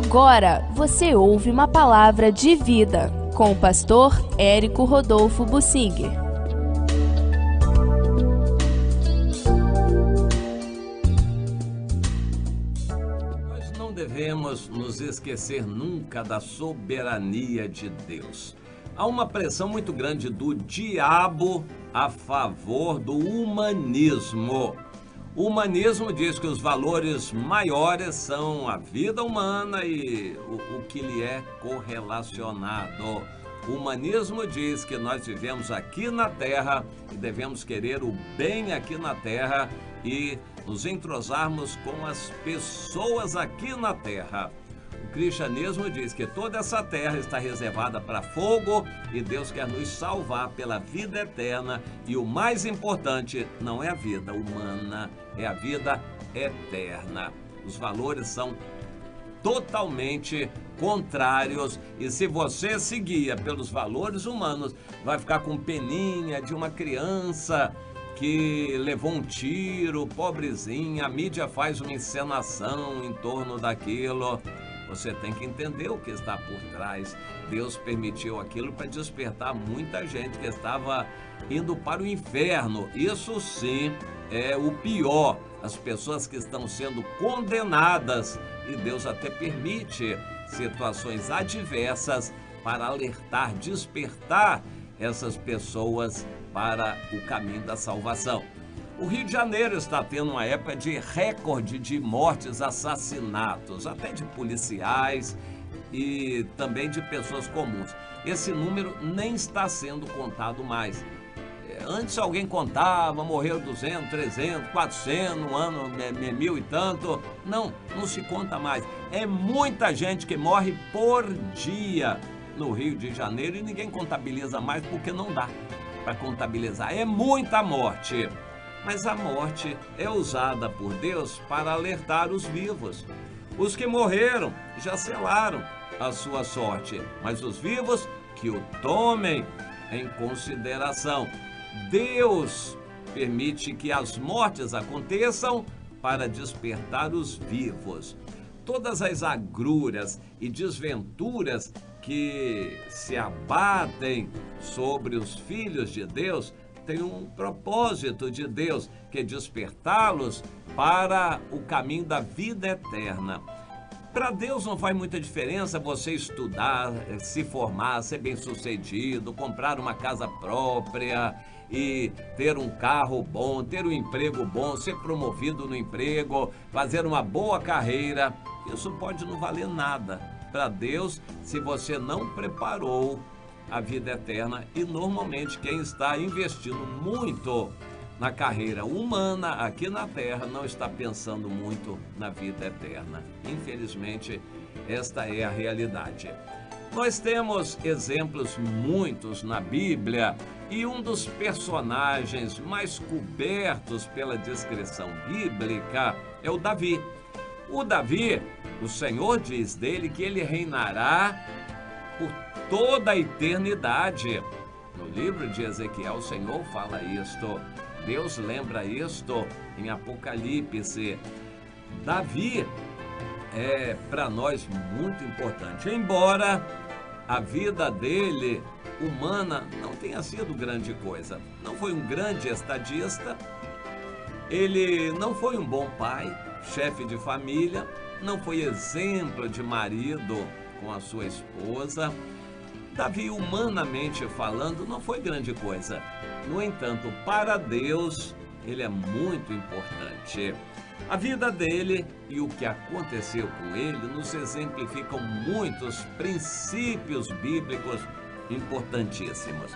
Agora você ouve uma palavra de vida com o pastor Érico Rodolfo Bussinger. Nós não devemos nos esquecer nunca da soberania de Deus. Há uma pressão muito grande do diabo a favor do humanismo. O humanismo diz que os valores maiores são a vida humana e o que lhe é correlacionado. O humanismo diz que nós vivemos aqui na Terra e devemos querer o bem aqui na Terra e nos entrosarmos com as pessoas aqui na Terra. O cristianismo diz que toda essa terra está reservada para fogo e Deus quer nos salvar pela vida eterna. E o mais importante não é a vida humana, é a vida eterna. Os valores são totalmente contrários e se você se guia pelos valores humanos, vai ficar com peninha de uma criança que levou um tiro, pobrezinha, a mídia faz uma encenação em torno daquilo. Você tem que entender o que está por trás. Deus permitiu aquilo para despertar muita gente que estava indo para o inferno. Isso sim é o pior. As pessoas que estão sendo condenadas. E Deus até permite situações adversas para alertar, despertar essas pessoas para o caminho da salvação. O Rio de Janeiro está tendo uma época de recorde de mortes, assassinatos, até de policiais e também de pessoas comuns. Esse número nem está sendo contado mais. Antes alguém contava, morreu 200, 300, 400, no ano, 1000 e tanto. Não se conta mais. É muita gente que morre por dia no Rio de Janeiro e ninguém contabiliza mais porque não dá para contabilizar. É muita morte. Mas a morte é usada por Deus para alertar os vivos. Os que morreram já selaram a sua sorte, mas os vivos que o tomem em consideração. Deus permite que as mortes aconteçam para despertar os vivos. Todas as agruras e desventuras que se abatem sobre os filhos de Deus tem um propósito de Deus, que é despertá-los para o caminho da vida eterna. Para Deus não faz muita diferença você estudar, se formar, ser bem-sucedido, comprar uma casa própria e ter um carro bom, ter um emprego bom, ser promovido no emprego, fazer uma boa carreira. Isso pode não valer nada para Deus se você não preparou a vida eterna e normalmente quem está investindo muito na carreira humana aqui na Terra não está pensando muito na vida eterna. Infelizmente, esta é a realidade. Nós temos exemplos muitos na Bíblia e um dos personagens mais cobertos pela descrição bíblica é o Davi. O Davi, o Senhor diz dele que ele reinará por toda a eternidade. No livro de Ezequiel, o Senhor fala isto. Deus lembra isto em Apocalipse. Davi é para nós muito importante. Embora a vida dele, humana, não tenha sido grande coisa. Não foi um grande estadista. Ele não foi um bom pai, chefe de família. Não foi exemplo de marido com a sua esposa. Davi, humanamente falando, não foi grande coisa. No entanto, para Deus, ele é muito importante. A vida dele e o que aconteceu com ele nos exemplificam muitos princípios bíblicos importantíssimos.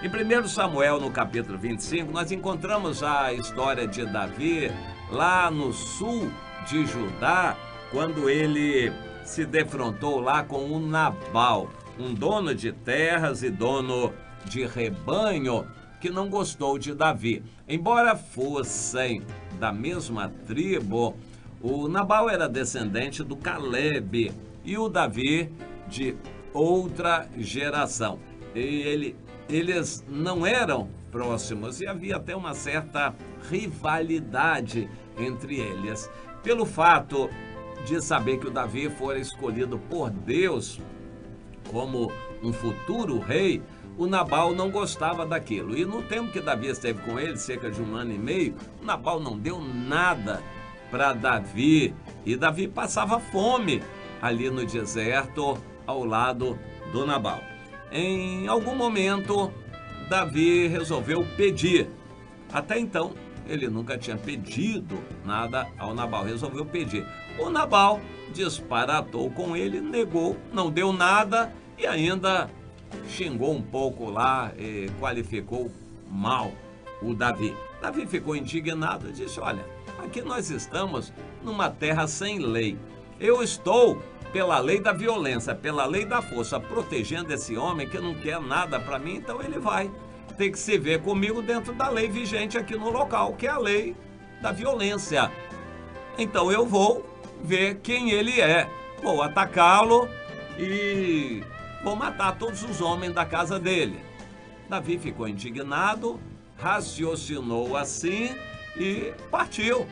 Em 1 Samuel, no capítulo 25, nós encontramos a história de Davi lá no sul de Judá, quando ele se defrontou lá com o Nabal, um dono de terras e dono de rebanho que não gostou de Davi. Embora fossem da mesma tribo, o Nabal era descendente do Calebe e o Davi de outra geração. E eles não eram próximos e havia até uma certa rivalidade entre eles. Pelo fato de saber que o Davi fora escolhido por Deus como um futuro rei, o Nabal não gostava daquilo. E no tempo que Davi esteve com ele, cerca de 1 ano e meio, o Nabal não deu nada para Davi. E Davi passava fome ali no deserto, ao lado do Nabal. Em algum momento, Davi resolveu pedir. Até então, ele nunca tinha pedido nada ao Nabal, resolveu pedir. O Nabal disparatou com ele, negou, não deu nada e ainda xingou um pouco lá e qualificou mal o Davi. Davi ficou indignado e disse: olha, aqui nós estamos numa terra sem lei. Eu estou pela lei da violência, pela lei da força, protegendo esse homem que não quer nada para mim, então ele vai ter que se ver comigo dentro da lei vigente aqui no local, que é a lei da violência. Então eu vou ver quem ele é, vou atacá-lo e vou matar todos os homens da casa dele. Davi ficou indignado, raciocinou assim e partiu.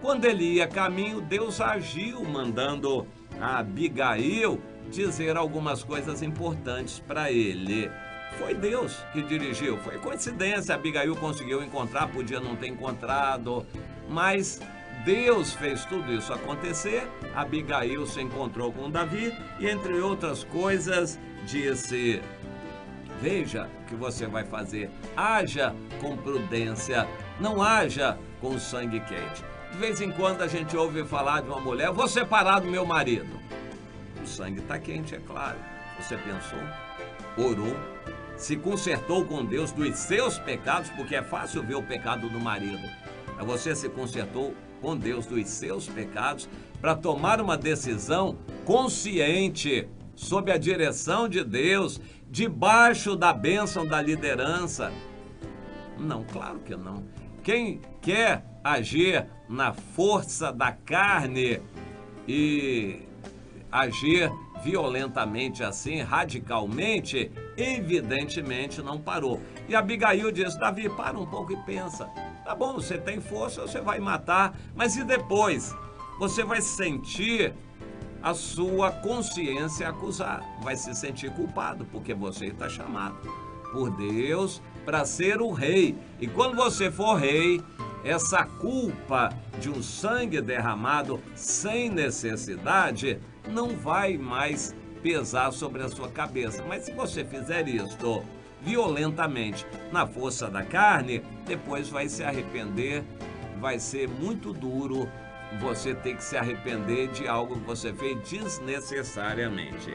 Quando ele ia a caminho, Deus agiu, mandando a Abigail dizer algumas coisas importantes para ele. Foi Deus que dirigiu, foi coincidência, Abigail conseguiu encontrar, podia não ter encontrado, mas Deus fez tudo isso acontecer. Abigail se encontrou com Davi e, entre outras coisas, disse: veja o que você vai fazer, haja com prudência, não haja com sangue quente. De vez em quando a gente ouve falar de uma mulher: vou separar do meu marido. O sangue está quente, é claro. Você pensou, orou, se consertou com Deus dos seus pecados, porque é fácil ver o pecado do marido. Mas você se consertou com Deus dos seus pecados para tomar uma decisão consciente, sob a direção de Deus, debaixo da bênção da liderança? Não, claro que não. Quem quer agir na força da carne e agir violentamente assim, radicalmente, evidentemente não parou. E Abigail disse: Davi, para um pouco e pensa. Tá bom, você tem força, você vai matar, mas e depois? Você vai sentir a sua consciência acusar, vai se sentir culpado, porque você está chamado por Deus para ser o rei. E quando você for rei, essa culpa de um sangue derramado sem necessidade não vai mais pesar sobre a sua cabeça. Mas se você fizer isto violentamente, na força da carne, depois vai se arrepender, vai ser muito duro você ter que se arrepender de algo que você fez desnecessariamente.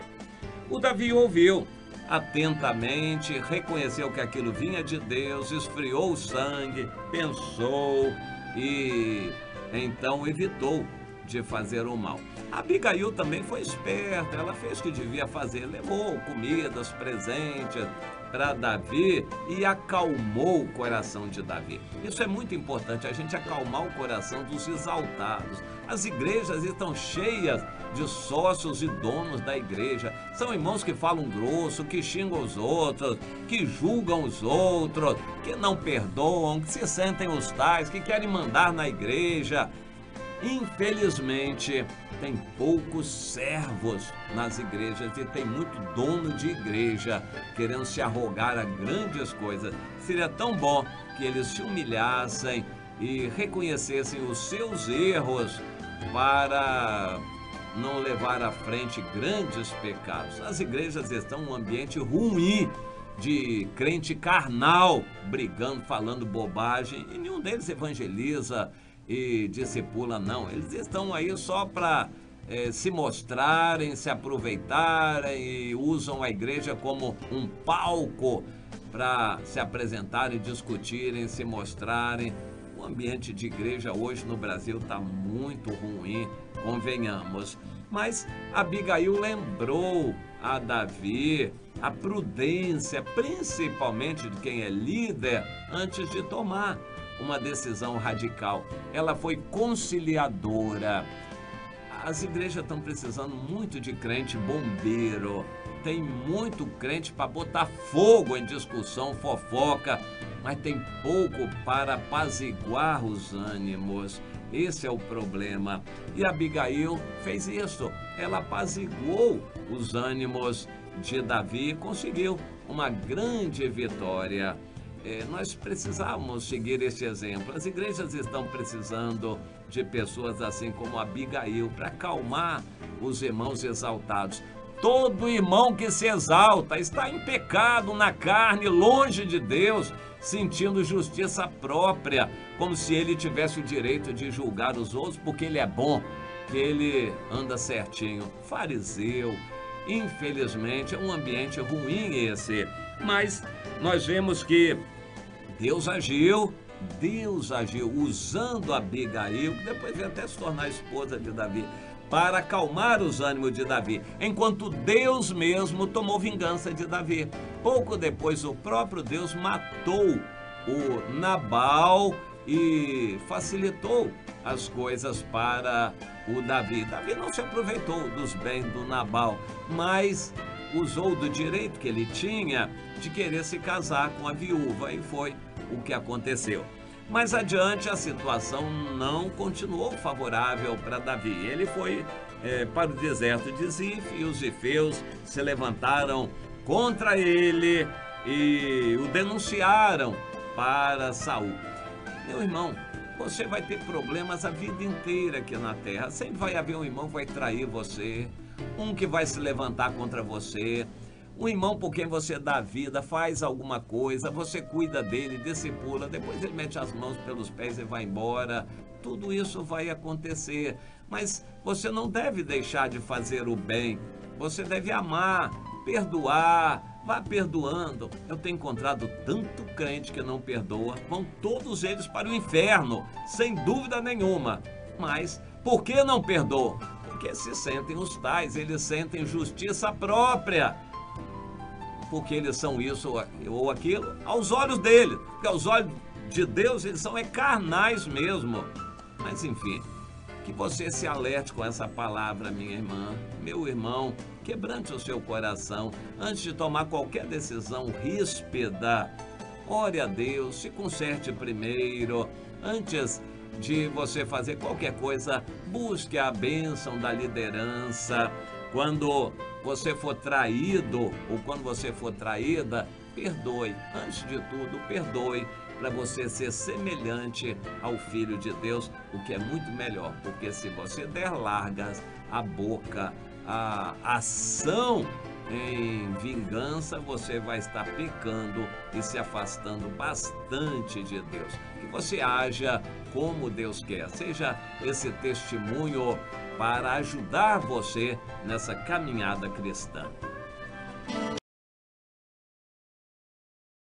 O Davi ouviu atentamente, reconheceu que aquilo vinha de Deus, esfriou o sangue, pensou e então evitou de fazer o mal. Abigail também foi esperta, ela fez o que devia fazer, levou comidas, presentes para Davi e acalmou o coração de Davi. Isso é muito importante, a gente acalmar o coração dos exaltados. As igrejas estão cheias de sócios e donos da igreja. São irmãos que falam grosso, que xingam os outros, que julgam os outros, que não perdoam, que se sentem os tais, que querem mandar na igreja. Infelizmente, tem poucos servos nas igrejas e tem muito dono de igreja querendo se arrogar a grandes coisas. Seria tão bom que eles se humilhassem e reconhecessem os seus erros para não levar à frente grandes pecados. As igrejas estão num ambiente ruim de crente carnal, brigando, falando bobagem, e nenhum deles evangeliza e discipula, não. Eles estão aí só para se mostrarem, se aproveitarem e usam a igreja como um palco para se apresentarem, discutirem, se mostrarem. O ambiente de igreja hoje no Brasil está muito ruim, convenhamos. Mas Abigail lembrou a Davi a prudência, principalmente de quem é líder, antes de tomar uma decisão radical. Ela foi conciliadora. As igrejas estão precisando muito de crente bombeiro. Tem muito crente para botar fogo em discussão, fofoca, mas tem pouco para apaziguar os ânimos. Esse é o problema. E Abigail fez isso. Ela apaziguou os ânimos de Davi e conseguiu uma grande vitória. Nós precisamos seguir esse exemplo. As igrejas estão precisando de pessoas assim como Abigail para acalmar os irmãos exaltados. Todo irmão que se exalta está em pecado na carne, longe de Deus, sentindo justiça própria, como se ele tivesse o direito de julgar os outros porque ele é bom, que ele anda certinho. Fariseu, infelizmente, é um ambiente ruim esse. Mas nós vemos que Deus agiu usando Abigail, que depois veio até se tornar esposa de Davi, para acalmar os ânimos de Davi, enquanto Deus mesmo tomou vingança de Davi. Pouco depois, o próprio Deus matou o Nabal e facilitou as coisas para o Davi. Davi não se aproveitou dos bens do Nabal, mas usou do direito que ele tinha de querer se casar com a viúva, e foi o que aconteceu. Mais adiante, a situação não continuou favorável para Davi. Ele foi para o deserto de Zif e os zifeus se levantaram contra ele e o denunciaram para Saul. Meu irmão, você vai ter problemas a vida inteira aqui na terra. Sempre vai haver um irmão que vai trair você, um que vai se levantar contra você, um irmão por quem você dá vida, faz alguma coisa, você cuida dele, discipula, depois ele mete as mãos pelos pés e vai embora. Tudo isso vai acontecer, mas você não deve deixar de fazer o bem. Você deve amar, perdoar, vá perdoando. Eu tenho encontrado tanto crente que não perdoa, vão todos eles para o inferno, sem dúvida nenhuma. Mas por que não perdoam? Porque se sentem os tais, eles sentem justiça própria, porque eles são isso ou aquilo aos olhos dele, porque aos olhos de Deus eles são carnais mesmo. Mas enfim, que você se alerte com essa palavra, minha irmã, meu irmão, quebrante o seu coração antes de tomar qualquer decisão ríspida. Ore a Deus, se conserte primeiro, antes de você fazer qualquer coisa, busque a bênção da liderança. Quando você for traído ou quando você for traída, perdoe. Antes de tudo, perdoe para você ser semelhante ao Filho de Deus, o que é muito melhor. Porque se você der largas a boca, a ação em vingança, você vai estar pecando e se afastando bastante de Deus. Que você haja como Deus quer. Seja esse testemunho para ajudar você nessa caminhada cristã.